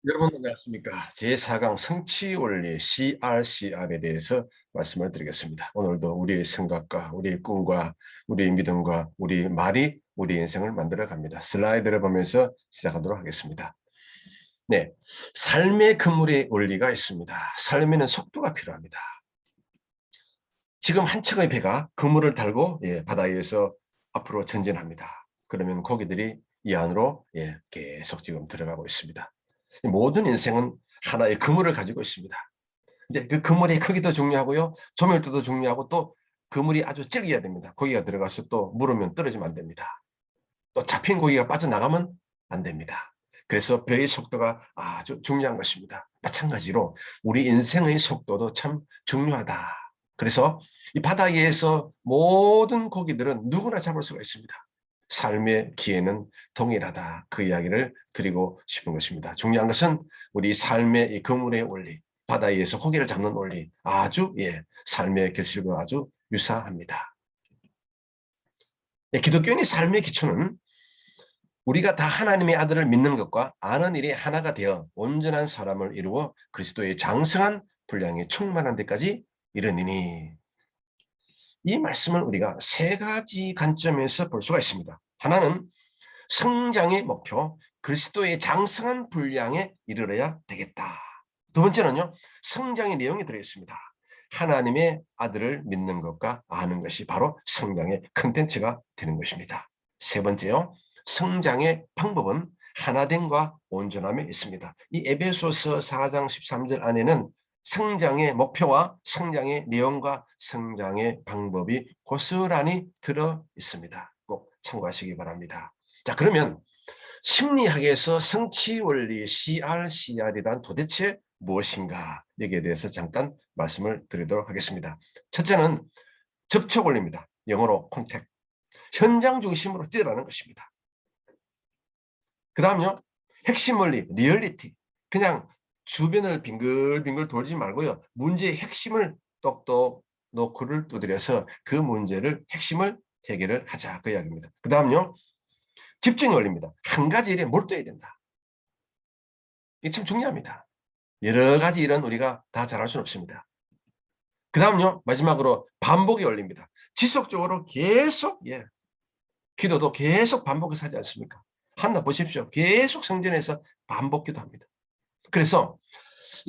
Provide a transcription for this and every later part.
여러분 안녕하십니까? 제4강 성취원리 CRCR에 대해서 말씀을 드리겠습니다. 오늘도 우리의 생각과 우리의 꿈과 우리의 믿음과 우리의 말이 우리 인생을 만들어 갑니다. 슬라이드를 보면서 시작하도록 하겠습니다. 네, 삶의 그물의 원리가 있습니다. 삶에는 속도가 필요합니다. 지금 한 척의 배가 그물을 달고 바다 위에서 앞으로 전진합니다. 그러면 고기들이 이 안으로 계속 지금 들어가고 있습니다. 모든 인생은 하나의 그물을 가지고 있습니다. 근데 그 그물의 크기도 중요하고요. 조밀도도 중요하고 또 그물이 아주 질겨야 됩니다. 고기가 들어가서 또 물으면 떨어지면 안 됩니다. 또 잡힌 고기가 빠져나가면 안 됩니다. 그래서 배의 속도가 아주 중요한 것입니다. 마찬가지로 우리 인생의 속도도 참 중요하다. 그래서 이 바다 위에서 모든 고기들은 누구나 잡을 수가 있습니다. 삶의 기회는 동일하다. 그 이야기를 드리고 싶은 것입니다. 중요한 것은 우리 삶의 이 그물의 원리, 바다 위에서 고기를 잡는 원리, 아주 삶의 결실과 아주 유사합니다. 기독교인의 삶의 기초는 우리가 다 하나님의 아들을 믿는 것과 아는 일이 하나가 되어 온전한 사람을 이루어 그리스도의 장성한 분량이 충만한 데까지 이르니니, 이 말씀을 우리가 세 가지 관점에서 볼 수가 있습니다. 하나는 성장의 목표, 그리스도의 장성한 분량에 이르러야 되겠다. 두 번째는요, 성장의 내용이 들어있습니다. 하나님의 아들을 믿는 것과 아는 것이 바로 성장의 컨텐츠가 되는 것입니다. 세 번째요, 성장의 방법은 하나됨과 온전함에 있습니다. 이 에베소서 4장 13절 안에는 성장의 목표와 성장의 내용과 성장의 방법이 고스란히 들어 있습니다. 꼭 참고하시기 바랍니다. 자, 그러면 심리학에서 성취 원리 CRCR이란 도대체 무엇인가? 여기에 대해서 잠깐 말씀을 드리도록 하겠습니다. 첫째는 접촉 원리입니다. 영어로 컨택. 현장 중심으로 뛰어나는 것입니다. 그 다음요, 핵심 원리, 리얼리티. 그냥 주변을 빙글빙글 돌지 말고요, 문제의 핵심을 똑똑 노크를 두드려서 그 문제를 핵심을 해결을 하자, 그 이야기입니다. 그 다음요, 집중이 원리입니다. 한 가지 일에 몰두해야 된다. 이게 참 중요합니다. 여러 가지 일은 우리가 다 잘할 수는 없습니다. 그 다음요, 마지막으로 반복이 원리입니다. 지속적으로 계속, 기도도 계속 반복해서 하지 않습니까? 한나 보십시오. 계속 성전에서 반복 기도합니다. 그래서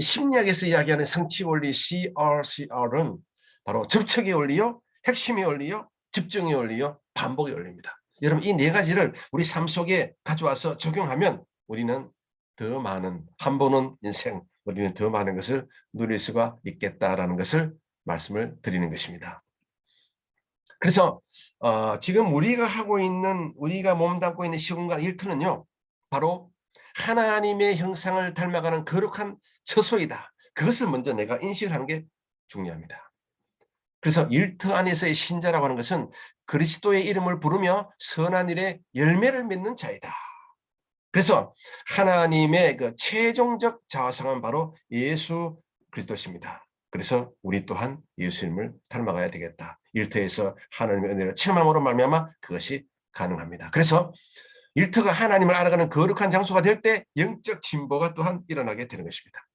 심리학에서 이야기하는 성취 원리 CRCR은 바로 접촉의 원리요, 핵심의 원리요, 집중의 원리요, 반복의 원리입니다. 여러분, 이 네 가지를 우리 삶 속에 가져와서 적용하면 우리는 더 많은, 한 번은 인생, 우리는 더 많은 것을 누릴 수가 있겠다라는 것을 말씀을 드리는 것입니다. 그래서 지금 우리가 하고 있는, 우리가 몸담고 있는 시공간 일터는요, 바로 하나님의 형상을 닮아가는 거룩한 처소이다. 그것을 먼저 내가 인식을 하는 게 중요합니다. 그래서 일터 안에서의 신자라고 하는 것은 그리스도의 이름을 부르며 선한 일에 열매를 맺는 자이다. 그래서 하나님의 그 최종적 자화상은 바로 예수 그리스도십니다. 그래서 우리 또한 예수님을 닮아가야 되겠다. 일터에서 하나님의 은혜를 체험함으로 말미암아 그것이 가능합니다. 그래서 일터가 하나님을 알아가는 거룩한 장소가 될 때 영적 진보가 또한 일어나게 되는 것입니다.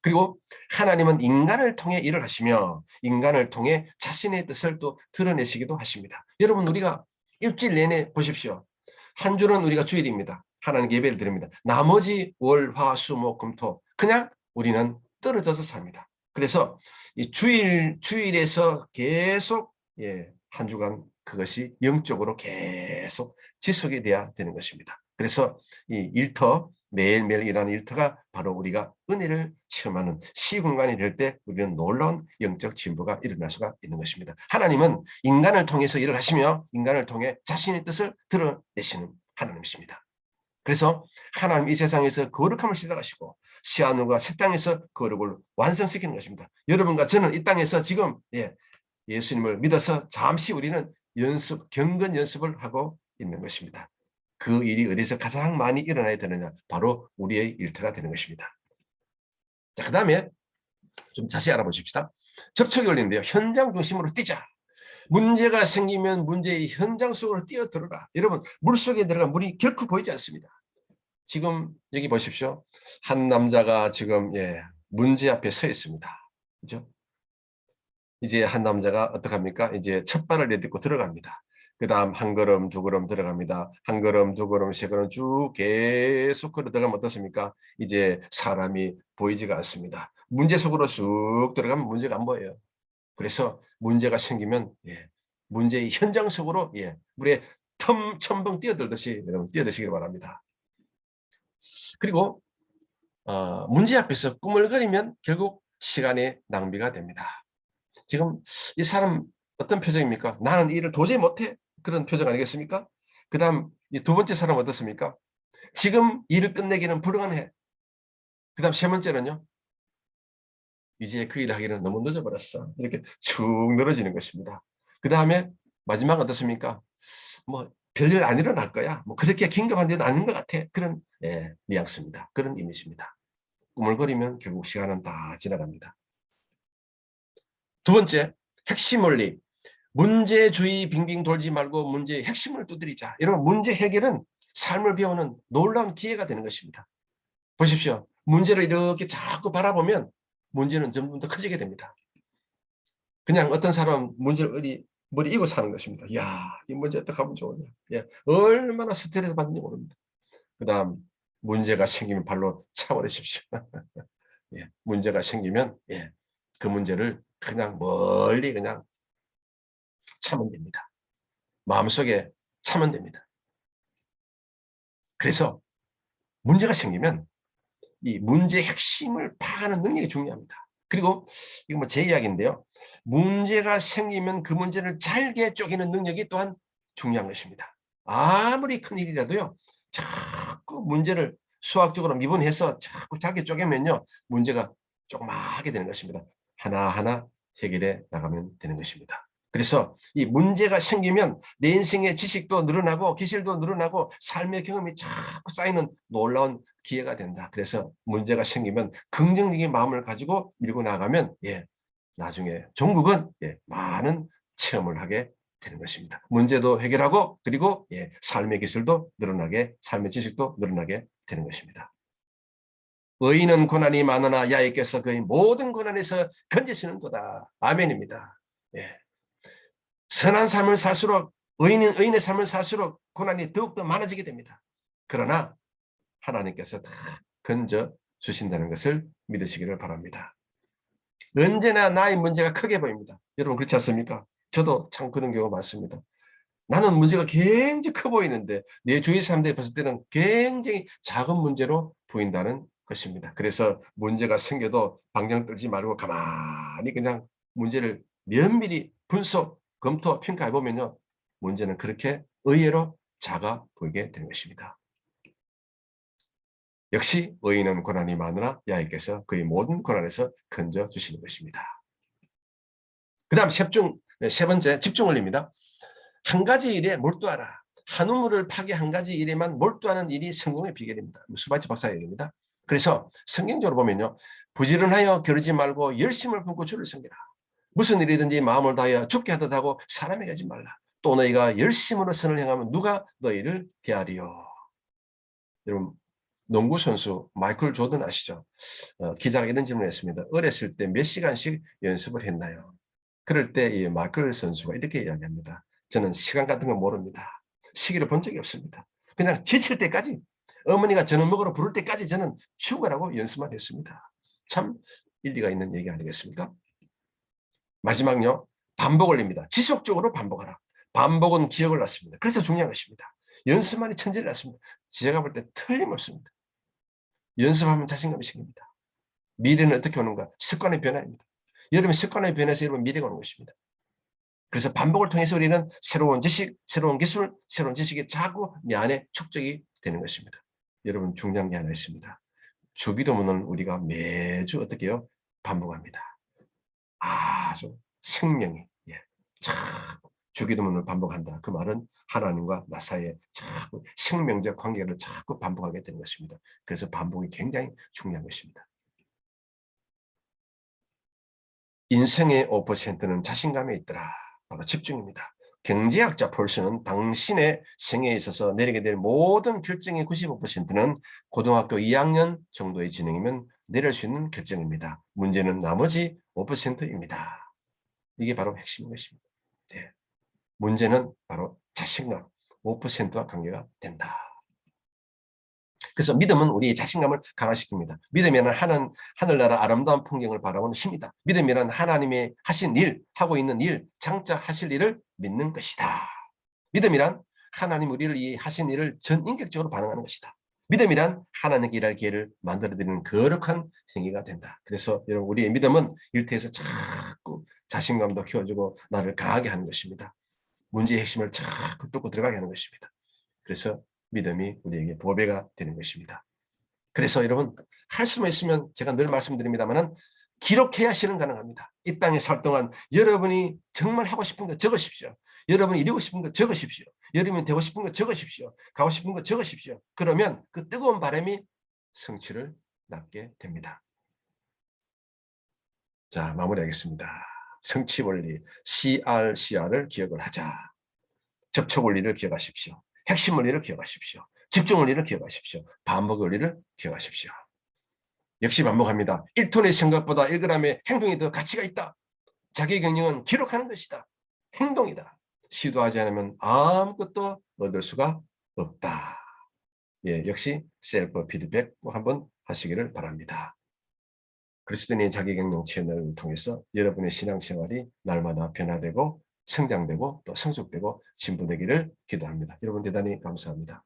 그리고 하나님은 인간을 통해 일을 하시며 인간을 통해 자신의 뜻을 또 드러내시기도 하십니다. 여러분, 우리가 일주일 내내 보십시오. 한 주는 우리가 주일입니다. 하나님 예배를 드립니다. 나머지 월, 화, 수, 목, 금, 토 그냥 우리는 떨어져서 삽니다. 그래서 이 주일에서 계속 한 주간 그것이 영적으로 계속 지속이 돼야 되는 것입니다. 그래서 이 일터, 매일매일 일하는 일터가 바로 우리가 은혜를 체험하는 시공간이 될 때 우리는 놀라운 영적 진보가 일어날 수가 있는 것입니다. 하나님은 인간을 통해서 일을 하시며 인간을 통해 자신의 뜻을 드러내시는 하나님이십니다. 그래서 하나님 이 세상에서 거룩함을 시작하시고 시아누가 새 땅에서 거룩을 완성시키는 것입니다. 여러분과 저는 이 땅에서 지금 예수님을 믿어서 잠시 우리는 경건 연습을 하고 있는 것입니다. 그 일이 어디서 가장 많이 일어나야 되느냐? 바로 우리의 일터가 되는 것입니다. 자, 그 다음에 좀 자세히 알아보십시다. 접촉이 원리인데요. 현장 중심으로 뛰자. 문제가 생기면 문제의 현장 속으로 뛰어들어라. 여러분, 물속에 들어가 물이 결코 보이지 않습니다. 지금 여기 보십시오. 한 남자가 지금 문제 앞에 서 있습니다. 그죠? 이제 한 남자가 어떡합니까? 이제 첫 발을 내딛고 들어갑니다. 그 다음 한 걸음, 두 걸음 들어갑니다. 한 걸음, 두 걸음, 세 걸음 쭉 계속 걸어 들어가면 어떻습니까? 이제 사람이 보이지가 않습니다. 문제 속으로 쑥 들어가면 문제가 안 보여요. 그래서 문제가 생기면 문제의 현장 속으로 물에 첨벙 뛰어들듯이 여러분 뛰어드시길 바랍니다. 그리고 문제 앞에서 꾸물거리면 결국 시간의 낭비가 됩니다. 지금 이 사람 어떤 표정입니까? 나는 이 일을 도저히 못해. 그런 표정 아니겠습니까? 그 다음 두 번째 사람 어떻습니까? 지금 일을 끝내기는 불가능해. 그 다음 세 번째는요. 이제 그 일을 하기는 너무 늦어버렸어. 이렇게 축 늘어지는 것입니다. 그 다음에 마지막 어떻습니까? 뭐 별일 안 일어날 거야. 뭐 그렇게 긴급한 일은 아닌 것 같아. 그런 뉘앙스입니다. 그런 이미지입니다. 꾸물거리면 결국 시간은 다 지나갑니다. 두 번째, 핵심 원리. 문제주의 빙빙 돌지 말고 문제의 핵심을 두드리자. 이런 문제 해결은 삶을 배우는 놀라운 기회가 되는 것입니다. 보십시오. 문제를 이렇게 자꾸 바라보면 문제는 점점 더 커지게 됩니다. 그냥 어떤 사람은 문제를 머리 이고 사는 것입니다. 이야, 이 문제 어떻게 하면 좋으냐. 얼마나 스트레스 받는지 모릅니다. 그 다음 문제가 생기면 발로 차버리십시오. 문제가 생기면 그 문제를 그냥 멀리 그냥 참으면 됩니다. 마음속에 참으면 됩니다. 그래서 문제가 생기면 이 문제의 핵심을 파악하는 능력이 중요합니다. 그리고 이거 뭐 제 이야기인데요. 문제가 생기면 그 문제를 잘게 쪼개는 능력이 또한 중요한 것입니다. 아무리 큰 일이라도요. 자꾸 문제를 수학적으로 미분해서 자꾸 잘게 쪼개면요. 문제가 조그맣게 되는 것입니다. 하나하나 해결해 나가면 되는 것입니다. 그래서 이 문제가 생기면 내 인생의 지식도 늘어나고 기술도 늘어나고 삶의 경험이 자꾸 쌓이는 놀라운 기회가 된다. 그래서 문제가 생기면 긍정적인 마음을 가지고 밀고 나가면 나중에 종국은 많은 체험을 하게 되는 것입니다. 문제도 해결하고 그리고 삶의 기술도 늘어나게 삶의 지식도 늘어나게 되는 것입니다. 의인은 고난이 많으나 야훼께서 그의 모든 고난에서 건지시는도다. 아멘입니다. 선한 삶을 살수록 의인의 삶을 살수록 고난이 더욱더 많아지게 됩니다. 그러나 하나님께서 다 건져 주신다는 것을 믿으시기를 바랍니다. 언제나 나의 문제가 크게 보입니다. 여러분 그렇지 않습니까? 저도 참 그런 경우가 많습니다. 나는 문제가 굉장히 커 보이는데 내 주위 사람들이 봤을 때는 굉장히 작은 문제로 보인다는 것입니다. 그래서 문제가 생겨도 방정 떨지 말고 가만히 그냥 문제를 면밀히 분석, 검토, 평가해 보면요. 문제는 그렇게 의외로 작아 보이게 되는 것입니다. 역시 의인은 고난이 많으나 야훼께서 그의 모든 고난에서 건져 주시는 것입니다. 그 다음 세 번째 집중 원리입니다. 한 가지 일에 몰두하라. 한 우물을 파기 한 가지 일에만 몰두하는 일이 성공의 비결입니다. 수바치 박사의 얘기입니다. 그래서 성경적으로 보면요. 부지런하여 겨루지 말고 열심을 품고 주를 섬기라. 무슨 일이든지 마음을 다하여 죽게 하듯 하고 사람에게 하지 말라. 또 너희가 열심으로 선을 행하면 누가 너희를 대하리요. 여러분 농구 선수 마이클 조던 아시죠? 기자가 이런 질문을 했습니다. 어렸을 때 몇 시간씩 연습을 했나요? 그럴 때 이 마이클 선수가 이렇게 이야기합니다. 저는 시간 같은 거 모릅니다. 시기를 본 적이 없습니다. 그냥 지칠 때까지 어머니가 저녁 먹으러 부를 때까지 저는 죽으라고 연습만 했습니다. 참 일리가 있는 얘기 아니겠습니까? 마지막요. 반복 올립니다. 지속적으로 반복하라. 반복은 기억을 낳습니다. 그래서 중요한 것입니다. 연습만이 천재를 낳습니다. 제가 볼 때 틀림없습니다. 연습하면 자신감이 생깁니다. 미래는 어떻게 오는가? 습관의 변화입니다. 여러분 습관의 변화에서 여러분 미래가 오는 것입니다. 그래서 반복을 통해서 우리는 새로운 지식, 새로운 기술, 새로운 지식이 자꾸 내 안에 축적이 되는 것입니다. 여러분 중요한 게 하나 있습니다. 주기도문은 우리가 매주 어떻게 해요? 반복합니다. 아주 생명이 자꾸 주기도문을 반복한다. 그 말은 하나님과 나 사이에 자꾸 생명적 관계를 자꾸 반복하게 되는 것입니다. 그래서 반복이 굉장히 중요한 것입니다. 인생의 5%는 자신감에 있더라. 바로 집중입니다. 경제학자 폴스는 당신의 생애에 있어서 내리게 될 모든 결정의 95%는 고등학교 2학년 정도의 진행이면 내릴 수 있는 결정입니다. 문제는 나머지 5%입니다. 이게 바로 핵심인 것입니다. 네. 문제는 바로 자신감 5%와 관계가 된다. 그래서 믿음은 우리의 자신감을 강화시킵니다. 믿음이란 하늘나라 아름다운 풍경을 바라보는 힘이다. 믿음이란 하나님의 하신 일, 하고 있는 일, 장차 하실 일을 믿는 것이다. 믿음이란 하나님 우리를 이 하신 일을 전인격적으로 반응하는 것이다. 믿음이란 하나님께 일할 기회를 만들어드리는 거룩한 행위가 된다. 그래서 여러분 우리의 믿음은 일터에서 자꾸 자신감도 키워주고 나를 강하게 하는 것입니다. 문제의 핵심을 자꾸 뚫고 들어가게 하는 것입니다. 그래서 믿음이 우리에게 보배가 되는 것입니다. 그래서 여러분 할 수만 있으면 제가 늘 말씀드립니다만 기록해야 실현 가능합니다. 이 땅에 살 동안 여러분이 정말 하고 싶은 거 적으십시오. 여러분이 이루고 싶은 거 적으십시오. 여러분이 되고 싶은 거 적으십시오. 가고 싶은 거 적으십시오. 그러면 그 뜨거운 바람이 성취를 낳게 됩니다. 자, 마무리하겠습니다. 성취 원리 CRCR을 기억을 하자. 접촉 원리를 기억하십시오. 핵심 원리를 기억하십시오. 집중 원리를 기억하십시오. 반복 원리를 기억하십시오. 역시 반복합니다. 1톤의 생각보다 1g의 행동이 더 가치가 있다. 자기 경영은 기록하는 것이다. 행동이다. 시도하지 않으면 아무것도 얻을 수가 없다. 예, 역시 셀프 피드백 꼭 한번 하시기를 바랍니다. 그리스도인의 자기경영 채널을 통해서 여러분의 신앙생활이 날마다 변화되고 성장되고 또 성숙되고 진보되기를 기도합니다. 여러분 대단히 감사합니다.